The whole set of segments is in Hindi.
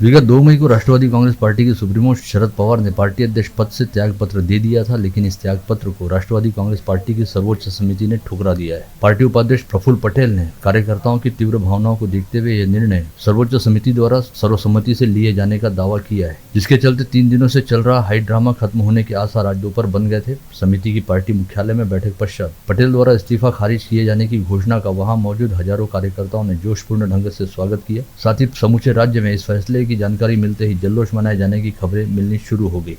विगत 2 मई को राष्ट्रवादी कांग्रेस पार्टी के सुप्रीमो शरद पवार ने पार्टी अध्यक्ष पद से त्याग पत्र दे दिया था, लेकिन इस त्याग पत्र को राष्ट्रवादी कांग्रेस पार्टी की सर्वोच्च समिति ने ठुकरा दिया है। पार्टी उपाध्यक्ष प्रफुल्ल पटेल ने कार्यकर्ताओं की तीव्र भावनाओं को देखते हुए यह निर्णय सर्वोच्च समिति द्वारा सर्वसम्मति से लिए जाने का दावा किया है, जिसके चलते 3 दिनों से चल रहा हाई ड्रामा खत्म होने के आसार आज दोपहर बन गए थे। समिति की पार्टी मुख्यालय में बैठक पश्चात पटेल द्वारा इस्तीफा खारिज किए जाने की घोषणा का वहां मौजूद हजारों कार्यकर्ताओं ने जोशपूर्ण ढंग से स्वागत किया। साथ ही समूचे राज्य में इस फैसले की जानकारी मिलते ही जल्लोष मनाए जाने की खबरें मिलनी शुरू हो गई।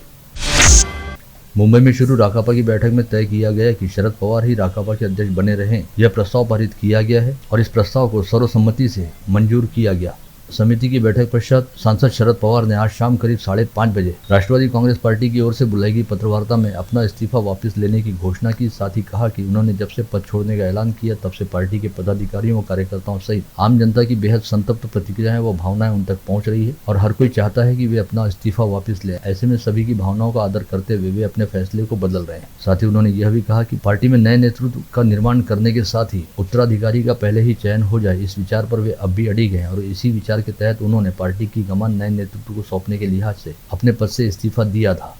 मुंबई में शुरू राकापा की बैठक में तय किया गया कि शरद पवार ही राकापा के अध्यक्ष बने रहें। यह प्रस्ताव पारित किया गया है और इस प्रस्ताव को सर्वसम्मति से मंजूर किया गया। समिति की बैठक पश्चात सांसद शरद पवार ने आज शाम करीब 5:30 बजे राष्ट्रवादी कांग्रेस पार्टी की ओर से बुलाई गई पत्रवार्ता में अपना इस्तीफा वापस लेने की घोषणा की। साथ ही कहा कि उन्होंने जब से पद छोड़ने का ऐलान किया तब से पार्टी के पदाधिकारियों व कार्यकर्ताओं सहित आम जनता की बेहद संतप्त प्रतिक्रियाएं व भावनाएं उन तक पहुंच रही है और हर कोई चाहता है कि वे अपना इस्तीफा वापस ले। ऐसे में सभी की भावनाओं का आदर करते हुए वे अपने फैसले को बदल रहे हैं। साथ ही उन्होंने यह भी कहा कि पार्टी में नए नेतृत्व का निर्माण करने के साथ ही उत्तराधिकारी का पहले ही चयन हो जाए, इस विचार पर वे अब भी अड़िग हैं और इसी विचार के तहत उन्होंने पार्टी की कमान नए नेतृत्व को सौंपने के लिहाज से अपने पद से इस्तीफा दिया था।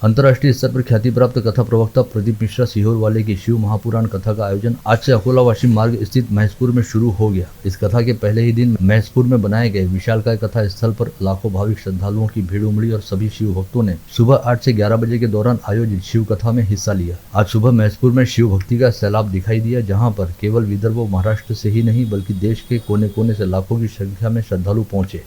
अंतर्राष्ट्रीय स्तर पर ख्याति प्राप्त कथा प्रवक्ता प्रदीप मिश्रा सीहोर वाले की शिव महापुराण कथा का आयोजन आज से अकोला वाशिम मार्ग स्थित महेशपुर में शुरू हो गया। इस कथा के पहले ही दिन महेशपुर में बनाए गए विशालकाय कथा स्थल पर लाखों भाविक श्रद्धालुओं की भीड़ उमड़ी और सभी शिव भक्तों ने सुबह 8 से 11 बजे के दौरान आयोजित शिव कथा में हिस्सा लिया। आज सुबह महेशपुर में शिव भक्ति का सैलाब दिखाई दिया, जहाँ पर केवल विदर्भ व महाराष्ट्र से ही नहीं बल्कि देश के कोने कोने से लाखों की संख्या में श्रद्धालु पहुंचे।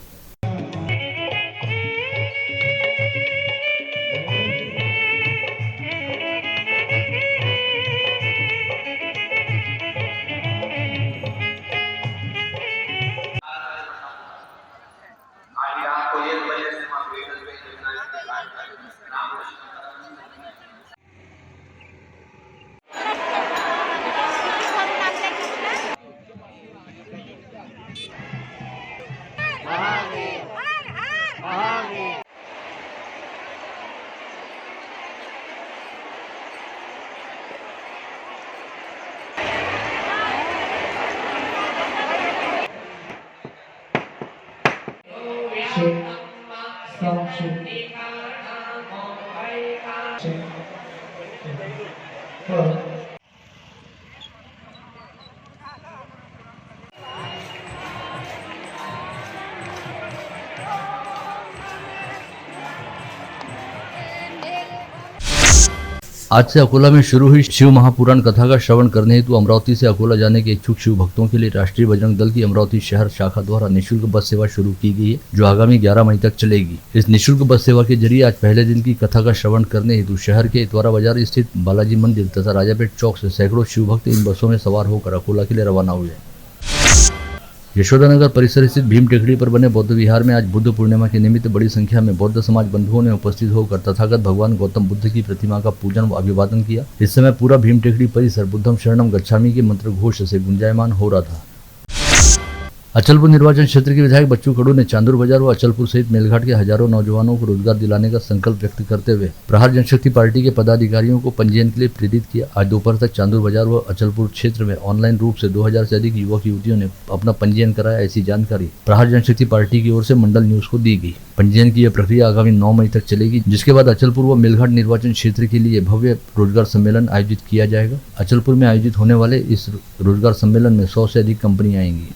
आज से अकोला में शुरू हुई शिव महापुराण कथा का श्रवण करने हेतु अमरावती से अकोला जाने के इच्छुक शिव भक्तों के लिए राष्ट्रीय बजरंग दल की अमरावती शहर शाखा द्वारा निःशुल्क बस सेवा शुरू की गई है, जो आगामी 11 मई तक चलेगी। इस निःशुल्क बस सेवा के जरिए आज पहले दिन की कथा का श्रवण करने हेतु शहर के इतवारा बाजार स्थित बालाजी मंदिर तथा राजापेट चौक से सैकड़ों शिव भक्त इन बसों में सवार होकर अकोला के लिए रवाना हुए। यशोदानगर परिसर स्थित भीम टेकड़ी पर बने बौद्ध विहार में आज बुद्ध पूर्णिमा के निमित्त बड़ी संख्या में बौद्ध समाज बंधुओं ने उपस्थित होकर तथागत भगवान गौतम बुद्ध की प्रतिमा का पूजन व अभिवादन किया। इस समय पूरा भीम टेकड़ी परिसर बुद्धम शरणम गच्छामि के मंत्र घोष से गुंजायमान हो रहा था। अचलपुर निर्वाचन क्षेत्र के विधायक बच्चू कडू ने चांदूर बाजार व अचलपुर सहित मेलघाट के हजारों नौजवानों को रोजगार दिलाने का संकल्प व्यक्त करते हुए प्रहार जनशक्ति पार्टी के पदाधिकारियों को पंजीयन के लिए प्रेरित किया। आज दोपहर तक चांदूर बाजार व अचलपुर क्षेत्र में ऑनलाइन रूप से 2000 से अधिक युवक युवतियों ने अपना पंजीयन कराया। ऐसी जानकारी प्रहार जनशक्ति पार्टी की ओर से मंडल न्यूज को दी गई। पंजीयन की यह प्रक्रिया आगामी 9 मई तक चलेगी, जिसके बाद अचलपुर व मेलघाट निर्वाचन क्षेत्र के लिए भव्य रोजगार सम्मेलन आयोजित किया जाएगा। अचलपुर में आयोजित होने वाले इस रोजगार सम्मेलन में 100 से अधिक कंपनियां आएंगी।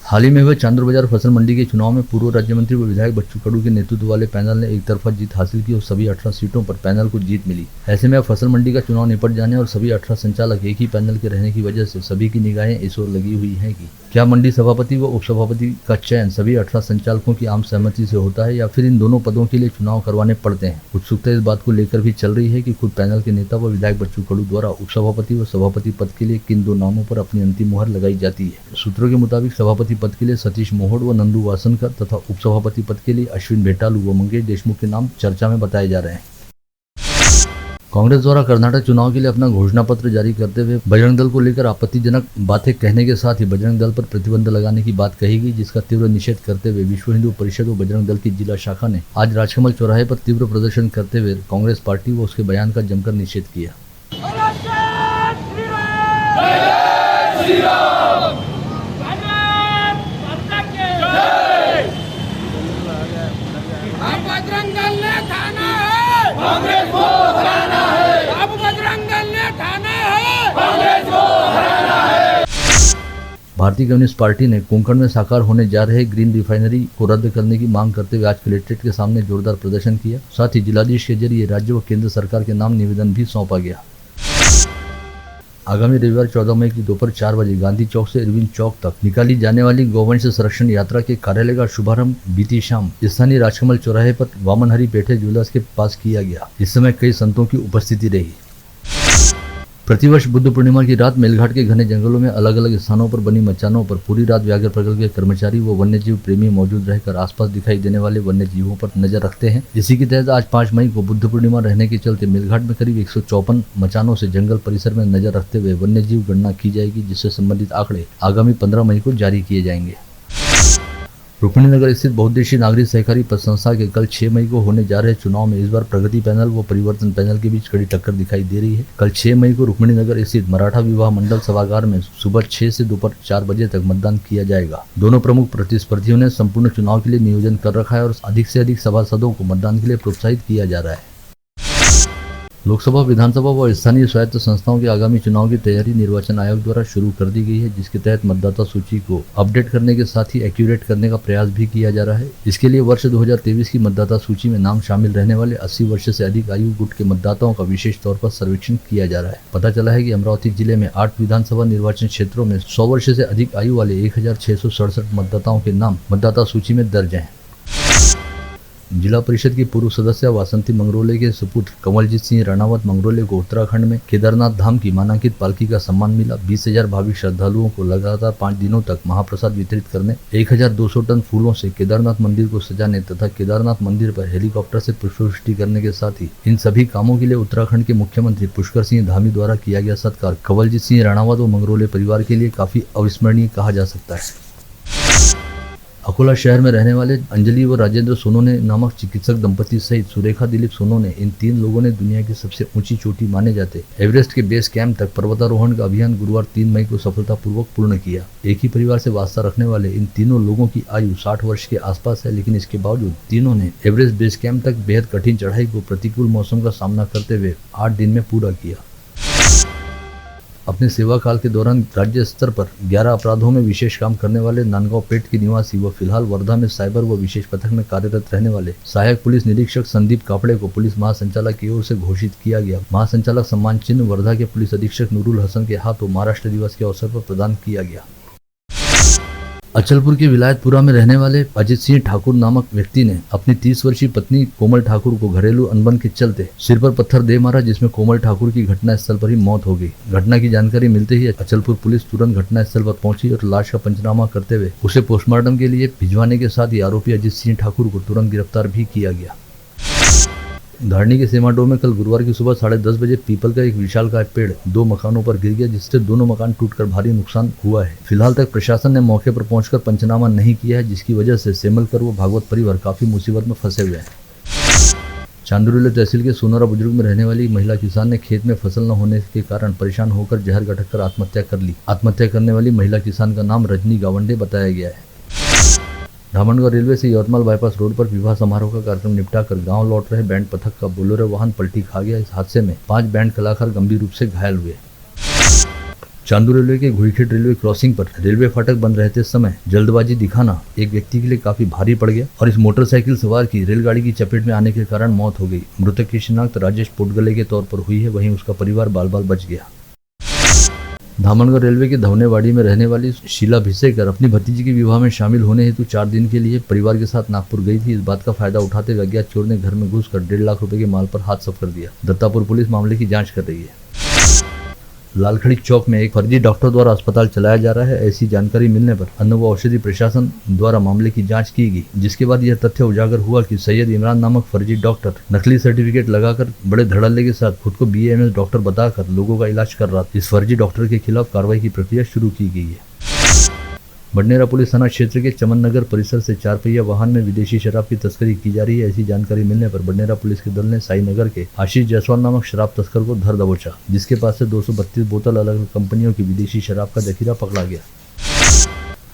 हाल ही में हुए चांदूर बाजार फसल मंडी के चुनाव में पूर्व राज्य मंत्री व विधायक बच्चू कडू के नेतृत्व वाले पैनल ने एक तरफा जीत हासिल की और सभी 18 सीटों पर पैनल को जीत मिली। ऐसे में अब फसल मंडी का चुनाव निपट जाने और सभी 18 संचालक एक ही पैनल के रहने की वजह से सभी की निगाहें इस ओर लगी हुई हैं कि क्या मंडी सभापति व उपसभापति का चयन सभी 18 संचालकों की आम सहमति से होता है या फिर इन दोनों पदों के लिए चुनाव करवाने पड़ते हैं। उत्सुकता इस बात को लेकर भी चल रही है कि खुद पैनल के नेता व विधायक बच्चू कडू द्वारा उपसभापति व सभापति पद के लिए किन दो नामों पर अपनी अंतिम मुहर लगाई जाती है। सूत्रों के मुताबिक सभापति पद के लिए सतीश मोहोड व नंदू वासनकर तथा उपसभापति पद के लिए अश्विन भेटालू व मंगेश देशमुख के नाम चर्चा में बताए जा रहे हैं। कांग्रेस द्वारा कर्नाटक चुनाव के लिए अपना घोषणा पत्र जारी करते हुए बजरंग दल को लेकर आपत्तिजनक बातें कहने के साथ ही बजरंग दल पर प्रतिबंध लगाने की बात कही गई, जिसका तीव्र निषेध करते हुए विश्व हिंदू परिषद व बजरंग दल की जिला शाखा ने आज राजकमल चौराहे पर तीव्र प्रदर्शन करते हुए कांग्रेस पार्टी व उसके बयान का जमकर निषेध किया। भारतीय कम्युनिस्ट पार्टी ने कोंकण में साकार होने जा रहे ग्रीन रिफाइनरी को रद्द करने की मांग करते हुए आज कलेक्ट्रेट के सामने जोरदार प्रदर्शन किया। साथ ही जिलाधीश के जरिए राज्य व केंद्र सरकार के नाम निवेदन भी सौंपा गया। आगामी रविवार 14 मई की दोपहर 4 बजे गांधी चौक से अरविंद चौक तक निकाली जाने वाली गौवंश संरक्षण यात्रा के कार्यालय का शुभारंभ बीती शाम स्थानीय राजकमल चौराहे पर वामनहरी पेठे ज्वेलर्स के पास किया गया। इस समय कई संतों की उपस्थिति रही। प्रतिवर्ष बुद्ध पूर्णिमा की रात मेलघाट के घने जंगलों में अलग अलग स्थानों पर बनी मचानों पर पूरी रात व्याघ्र प्रकल्प के कर्मचारी व वन्यजीव प्रेमी मौजूद रहकर आसपास दिखाई देने वाले वन्य जीवों पर नजर रखते हैं। इसी के तहत आज 5 मई को बुद्ध पूर्णिमा रहने के चलते मेलघाट में करीब 154 मचानों से जंगल परिसर में नजर रखते हुए वन्यजीव गणना की जाएगी, जिससे संबंधित आंकड़े आगामी 15 मई को जारी किए जाएंगे। रुक्मिणीनगर स्थित बहुउद्देशीय नागरिक सहकारी पथ संस्था के कल 6 मई को होने जा रहे चुनाव में इस बार प्रगति पैनल व परिवर्तन पैनल के बीच कड़ी टक्कर दिखाई दे रही है। कल 6 मई को रुक्मिणीनगर स्थित मराठा विवाह मंडल सभागार में सुबह 6 से दोपहर 4 बजे तक मतदान किया जाएगा। दोनों प्रमुख प्रतिस्पर्धियों ने संपूर्ण चुनाव के लिए नियोजन कर रखा है और अधिक से अधिक सभासदों को मतदान के लिए प्रोत्साहित किया जा रहा है। लोकसभा, विधानसभा व स्थानीय स्वायत्त संस्थाओं के आगामी चुनाव की तैयारी निर्वाचन आयोग द्वारा शुरू कर दी गई है, जिसके तहत मतदाता सूची को अपडेट करने के साथ ही एक्यूरेट करने का प्रयास भी किया जा रहा है। इसके लिए वर्ष 2023 की मतदाता सूची में नाम शामिल रहने वाले 80 वर्ष से अधिक आयु गुट के मतदाताओं का विशेष तौर पर सर्वेक्षण किया जा रहा है। पता चला है कि अमरावती जिले में 8 विधानसभा निर्वाचन क्षेत्रों में 100 वर्ष से अधिक आयु वाले 1667 मतदाताओं के नाम मतदाता सूची में दर्ज हैं। जिला परिषद की पूर्व सदस्य वासंती मंगरोले के सुपुत्र कंवलजीत सिंह राणावत मंगरोले को उत्तराखंड में केदारनाथ धाम की मानांकित पालकी का सम्मान मिला। 20,000 भाविक श्रद्धालुओं को लगातार 5 दिनों तक महाप्रसाद वितरित करने, 1,200 टन फूलों से केदारनाथ मंदिर को सजाने तथा केदारनाथ मंदिर पर हेलीकॉप्टर से पुष्पवृष्टि करने के साथ ही इन सभी कामों के लिए उत्तराखंड के मुख्यमंत्री पुष्कर सिंह धामी द्वारा किया गया सत्कार कंवलजीत सिंह राणावत व मंगरोले परिवार के लिए काफी अविस्मरणीय कहा जा सकता है। अकोला शहर में रहने वाले अंजलि व राजेंद्र सोनोने नामक चिकित्सक दंपति सहित सुरेखा दिलीप सोनोने, इन 3 लोगों ने दुनिया की सबसे ऊंची चोटी माने जाते एवरेस्ट के बेस कैंप तक पर्वतारोहण का अभियान गुरुवार 3 मई को सफलतापूर्वक पूर्ण किया। एक ही परिवार से वास्ता रखने वाले इन तीनों लोगों की आयु 60 वर्ष के आसपास है, लेकिन इसके बावजूद तीनों ने एवरेस्ट बेस कैंप तक बेहद कठिन चढ़ाई को प्रतिकूल मौसम का सामना करते हुए 8 दिन में पूरा किया। अपने सेवा काल के दौरान राज्य स्तर पर 11 अपराधों में विशेष काम करने वाले नांदगांव पेट के निवासी व फिलहाल वर्धा में साइबर व विशेष पथक में कार्यरत रहने वाले सहायक पुलिस निरीक्षक संदीप कापड़े को पुलिस महासंचालक की ओर से घोषित किया गया। महासंचालक सम्मान चिन्ह वर्धा के पुलिस अधीक्षक नूरुल हसन के हाथों महाराष्ट्र दिवस के अवसर पर प्रदान किया गया। अचलपुर के विलायतपुरा में रहने वाले अजित सिंह ठाकुर नामक व्यक्ति ने अपनी 30 वर्षीय पत्नी कोमल ठाकुर को घरेलू अनबन के चलते सिर पर पत्थर दे मारा, जिसमें कोमल ठाकुर की घटनास्थल पर ही मौत हो गई। घटना की जानकारी मिलते ही अचलपुर पुलिस तुरंत घटनास्थल पर पहुंची और लाश का पंचनामा करते हुए उसे पोस्टमार्टम के लिए भिजवाने के साथ ही आरोपी अजित सिंह ठाकुर को तुरंत गिरफ्तार भी किया गया। धारनी के सेमाडो में कल गुरुवार की सुबह 10:30 बजे पीपल का एक विशालकाय पेड़ 2 मकानों पर गिर गया, जिससे दोनों मकान टूटकर भारी नुकसान हुआ है। फिलहाल तक प्रशासन ने मौके पर पहुंचकर पंचनामा नहीं किया है, जिसकी वजह से सेमलकर व भागवत परिवार काफी मुसीबत में फंसे हुए हैं। चांदुरेले तहसील के सोनारा बुजुर्ग में रहने वाली महिला किसान ने खेत में फसल न होने के कारण परेशान होकर जहर गटक कर आत्महत्या कर ली। आत्महत्या करने वाली महिला किसान का नाम रजनी गावंडे बताया गया है। धामनगढ़ रेलवे से यवतमाल बाईपास रोड पर विवाह समारोह का कार्यक्रम निपटाकर गांव लौट रहे बैंड पथक का बोलेरो वाहन पलटी खा गया। इस हादसे में 5 बैंड कलाकार गंभीर रूप से घायल हुए। चांदू रेलवे के घुईखेड़ रेलवे क्रॉसिंग पर रेलवे फाटक बंद रहते समय जल्दबाजी दिखाना एक व्यक्ति के लिए काफी भारी पड़ गया और इस मोटरसाइकिल सवार की रेलगाड़ी की चपेट में आने के कारण मौत हो गई। मृतक की शिनाख्त राजेश पोटगले के तौर पर हुई है, वहीं उसका परिवार बाल बाल बच गया। धामनगढ़ रेलवे के धवनेवाड़ी में रहने वाली शीला भिसेकर अपनी भतीजी के विवाह में शामिल होने हेतु 4 दिन के लिए परिवार के साथ नागपुर गई थी। इस बात का फायदा उठाते हुए अज्ञात चोर ने घर में घुसकर 1.5 लाख रुपए के माल पर हाथ साफ कर दिया। दत्तापुर पुलिस मामले की जांच कर रही है। लालखड़ी चौक में एक फर्जी डॉक्टर द्वारा अस्पताल चलाया जा रहा है, ऐसी जानकारी मिलने पर अन्न व औषधि प्रशासन द्वारा मामले की जांच की गई, जिसके बाद यह तथ्य उजागर हुआ कि सैयद इमरान नामक फर्जी डॉक्टर नकली सर्टिफिकेट लगाकर बड़े धड़ल्ले के साथ खुद को BAMS डॉक्टर बताकर लोगों का इलाज कर रहा था। इस फर्जी डॉक्टर के खिलाफ कार्रवाई की प्रक्रिया शुरू की गई है। बडनेरा पुलिस थाना क्षेत्र के चमन नगर परिसर से 4 पहिया वाहन में विदेशी शराब की तस्करी की जा रही है। ऐसी जानकारी मिलने पर बडनेरा पुलिस के दल ने साई नगर के आशीष जायसवाल नामक शराब तस्कर को धर दबोचा, जिसके पास से 232 बोतल अलग अलग कंपनियों की विदेशी शराब का जखीरा पकड़ा गया।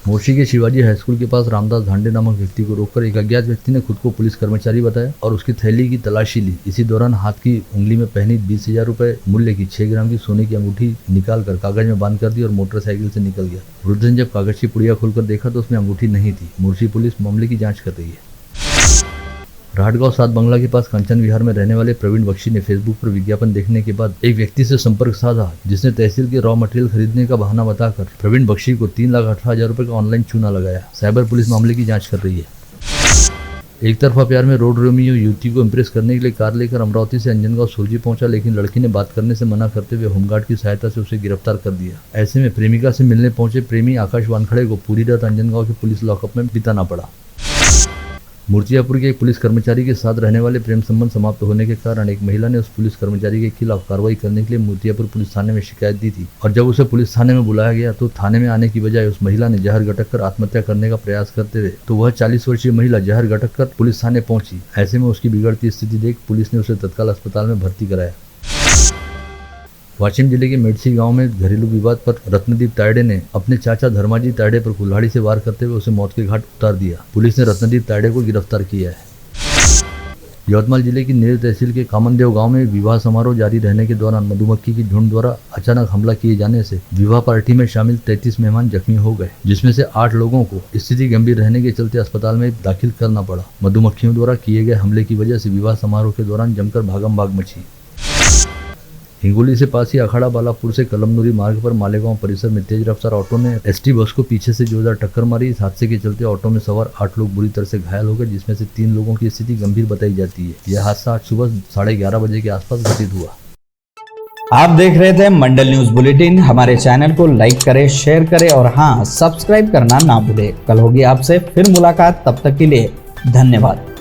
मोर्शी के शिवाजी हाई स्कूल के पास रामदास धांडे नामक व्यक्ति को रोककर एक अज्ञात व्यक्ति ने खुद को पुलिस कर्मचारी बताया और उसकी थैली की तलाशी ली। इसी दौरान हाथ की उंगली में पहनी 20,000 रुपए मूल्य की 6 ग्राम की सोने की अंगूठी निकालकर कागज में बांध कर दी और मोटरसाइकिल से निकल गया। वृद्ध ने जब कागज की पुड़िया खोलकर देखा तो उसमें अंगूठी नहीं थी। मोर्शी पुलिस मामले की जाँच कर रही है। राहटगांव 7 बंगला के पास कंचन विहार में रहने वाले प्रवीण बख्शी ने फेसबुक पर विज्ञापन देखने के बाद एक व्यक्ति से संपर्क साधा, जिसने तहसील के रॉ मटेरियल खरीदने का बहाना बताकर प्रवीण बख्शी को 3,18,000 रुपए का ऑनलाइन चूना लगाया। साइबर पुलिस मामले की जांच कर रही है। एक तरफा प्यार में रोड रोमियो युवती को इम्प्रेस करने के लिए कार लेकर अमरावती से अंजनगांव सुरजी पहुंचा, लेकिन लड़की ने बात करने से मना करते हुए होमगार्ड की सहायता से उसे गिरफ्तार कर दिया। ऐसे में प्रेमिका से मिलने पहुंचे प्रेमी आकाश वानखड़े को पूरी रात अंजनगांव के पुलिस लॉकअप में बिताना पड़ा। मूर्तियापुर के एक पुलिस कर्मचारी के साथ रहने वाले प्रेम संबंध समाप्त होने के कारण एक महिला ने उस पुलिस कर्मचारी के खिलाफ कार्रवाई करने के लिए मूर्तियापुर पुलिस थाने में शिकायत दी थी और जब उसे पुलिस थाने में बुलाया गया तो थाने में आने की बजाय उस महिला ने जहर गटक कर आत्महत्या करने का प्रयास करते हुए तो वह 40 वर्षीय महिला जहर गटक कर पुलिस थाने पहुंची। ऐसे में उसकी बिगड़ती स्थिति देख पुलिस ने उसे तत्काल अस्पताल में भर्ती कराया। वाशिम जिले के मेडसी गांव में घरेलू विवाद पर रत्नदीप तायड़े ने अपने चाचा धर्माजी तायड़े पर कुल्हाड़ी से वार करते हुए उसे मौत के घाट उतार दिया। पुलिस ने रत्नदीप तायड़े को गिरफ्तार किया है। यवतमाल जिले की नेर तहसील के कामनदेव गांव में विवाह समारोह जारी रहने के दौरान मधुमक्खी की झुंड द्वारा अचानक हमला किए जाने से विवाह पार्टी में शामिल 33 मेहमान जख्मी हो गए, जिसमें से 8 लोगों को स्थिति गंभीर रहने के चलते अस्पताल में दाखिल करना पड़ा। मधुमक्खियों द्वारा किए गए हमले की वजह से विवाह समारोह के दौरान जमकर भागम भाग मची। हिंगोली से पास ही अखाड़ा बालापुर से कलमनुरी मार्ग पर मालेगांव परिसर में तेज रफ्तार ऑटो ने एसटी बस को पीछे से जोरदार टक्कर मारी। इस हादसे के चलते ऑटो में सवार 8 लोग बुरी तरह से घायल हो गए, जिसमें से 3 लोगों की स्थिति गंभीर बताई जाती है। यह हादसा आज सुबह 11:30 बजे के आसपास घटित हुआ। आप देख रहे थे मंडल न्यूज बुलेटिन। हमारे चैनल को लाइक करें, शेयर करें और हाँ, सब्सक्राइब करना ना भूलें। कल होगी आपसे फिर मुलाकात, तब तक के लिए धन्यवाद।